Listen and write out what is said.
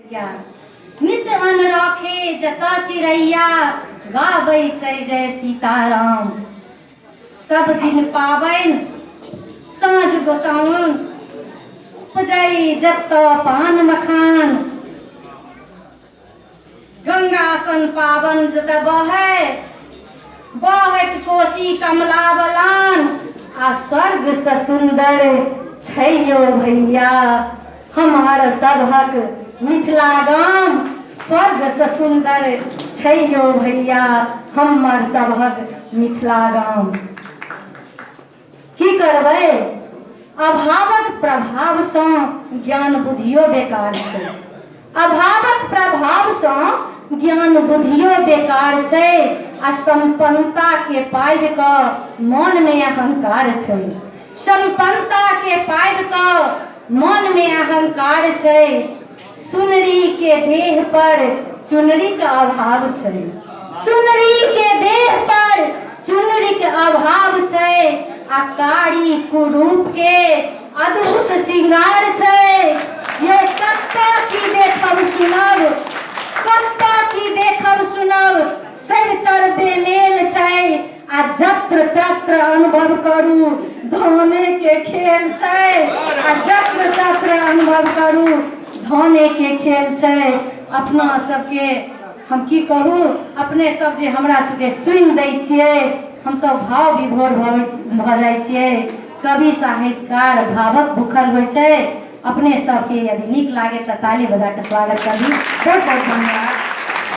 नित अन राखे जता चिड़ैया गाबै छै जय सीताराम। सब दिन पाबनि साँझ गोसाउन उपजै जतऽ पान मखान। गंगा सन पावन जतऽ बहैत कोसी कमला बलान। आ स्वर्ग से सुंदर छै यौ भैया हमार सभक मिथिला गाम। स्वर्ग से सुंदर छै यौ भैया हमर सभक मिथिला गाम। की करबै अभावक प्रभाव सँ ज्ञान बुद्धियो बेकार छै। अभावक प्रभाव सँ ज्ञान बुद्धियो बेकार छै। आ संपन्नता के पाबि कऽ मन में अहंकार छै। संपन्नता के पाबि कऽ मन में अहंकार छै। सुनरी के देह पर चुनरी के अभाव छै। सुनरी के देह पर चुनरी के अभाव छै। आ कारी कुरूप के अद्भुत श्रृंगार छै। ये कत्ता की देखब सुनब कत्ता की देखब सुनब सब तर बेमेल छै। आ जत्र तत्र अनुभव करू धने के खेल छै। आ जत्र तत्र अनुभव करू धने के खेल छै। अपना सबके हम की कहू अपने सब जे हमरा सबके सुनि दै छियै हम सब भाव विभोर भऽ जाइ छियै। कवि साहित्यकार भावक भूखल होइ छै। अपने सबके यदि नीक लागे तऽ ताली बजा के स्वागत करी। बहुत बहुत धन्यवाद।